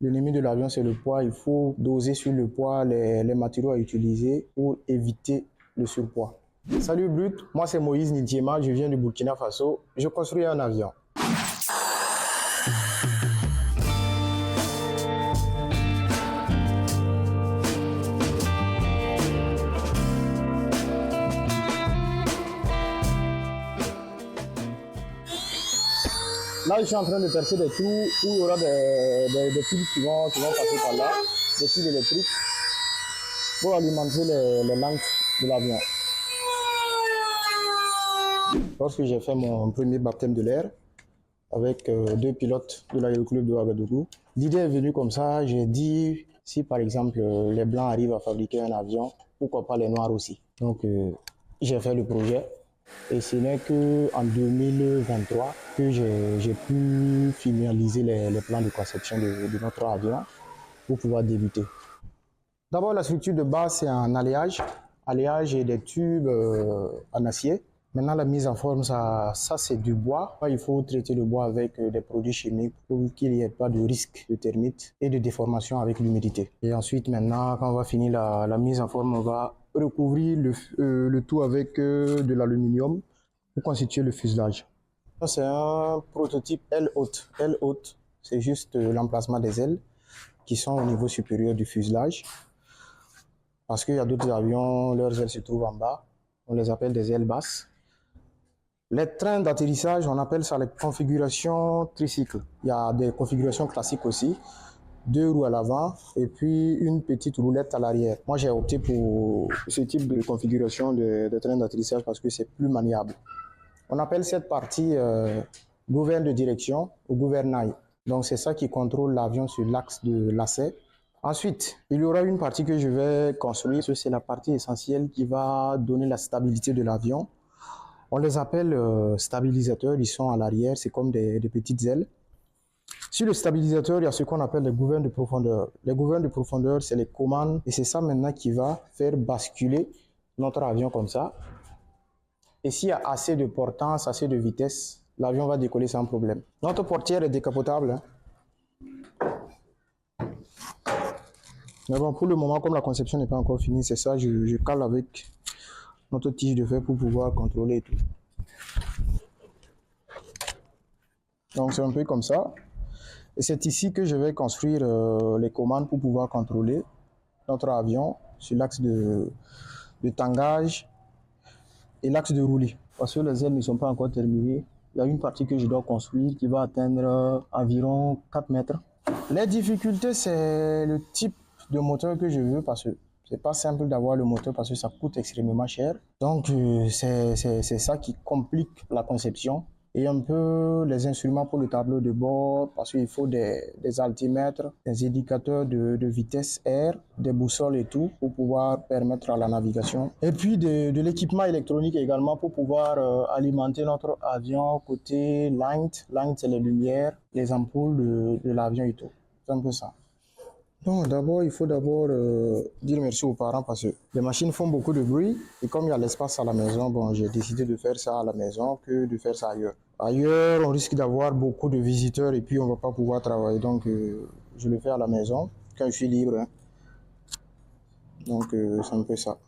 L'ennemi de l'avion, c'est le poids. Il faut doser sur le poids les matériaux à utiliser pour éviter le surpoids. Salut Brut, moi c'est Moïse Nidiema, je viens du Burkina Faso. Je construis un avion. Là, je suis en train de percer des trous où il y aura des fils qui vont passer par là, des fils électriques, pour alimenter les lampes de l'avion. Lorsque j'ai fait mon premier baptême de l'air avec deux pilotes de l'aéroclub de Ouagadougou, l'idée est venue comme ça. J'ai dit, si par exemple les Blancs arrivent à fabriquer un avion, pourquoi pas les Noirs aussi? Donc j'ai fait le projet. Et ce n'est qu'en 2023 que j'ai pu finaliser les plans de conception de notre avion pour pouvoir débuter. D'abord, la structure de base, c'est un alliage et des tubes en acier. Maintenant, la mise en forme, ça c'est du bois. Il faut traiter le bois avec des produits chimiques pour qu'il n'y ait pas de risque de termites et de déformation avec l'humidité. Et ensuite, maintenant, quand on va finir la mise en forme, on va recouvrir le tout avec de l'aluminium pour constituer le fuselage. C'est un prototype aile haute. Aile haute, c'est juste l'emplacement des ailes qui sont au niveau supérieur du fuselage. Parce qu'il y a d'autres avions, leurs ailes se trouvent en bas. On les appelle des ailes basses. Les trains d'atterrissage, on appelle ça les configurations tricycle. Il y a des configurations classiques aussi. 2 roues à l'avant et puis une petite roulette à l'arrière. Moi, j'ai opté pour ce type de configuration de train d'atterrissage parce que c'est plus maniable. On appelle cette partie gouverne de direction ou gouvernail. Donc, c'est ça qui contrôle l'avion sur l'axe de lacet. Ensuite, il y aura une partie que je vais construire. C'est la partie essentielle qui va donner la stabilité de l'avion. On les appelle stabilisateurs. Ils sont à l'arrière. C'est comme des petites ailes. Sur le stabilisateur, il y a ce qu'on appelle les gouvernes de profondeur. Les gouvernes de profondeur, c'est les commandes et c'est ça maintenant qui va faire basculer notre avion comme ça. Et s'il y a assez de portance, assez de vitesse, l'avion va décoller sans problème. Notre portière est décapotable. Mais bon, pour le moment, comme la conception n'est pas encore finie, c'est ça, je cale avec notre tige de fer pour pouvoir contrôler tout. Donc c'est un peu comme ça. Et c'est ici que je vais construire les commandes pour pouvoir contrôler notre avion sur l'axe de tangage et l'axe de roulis. Parce que les ailes ne sont pas encore terminées. Il y a une partie que je dois construire qui va atteindre environ 4 mètres. Les difficultés, c'est le type de moteur que je veux parce que c'est pas simple d'avoir le moteur parce que ça coûte extrêmement cher. Donc c'est ça qui complique la conception. Et un peu les instruments pour le tableau de bord parce qu'il faut des altimètres, des indicateurs de vitesse air, des boussoles et tout pour pouvoir permettre à la navigation. Et puis de l'équipement électronique également pour pouvoir alimenter notre avion côté light. Light, c'est les lumières, les ampoules de l'avion et tout. C'est un peu ça. Donc d'abord, il faut dire merci aux parents parce que les machines font beaucoup de bruit et comme il y a l'espace à la maison, bon, j'ai décidé de faire ça à la maison que de faire ça ailleurs. Ailleurs, on risque d'avoir beaucoup de visiteurs et puis on ne va pas pouvoir travailler. Donc je le fais à la maison quand je suis libre. Donc c'est un peu ça.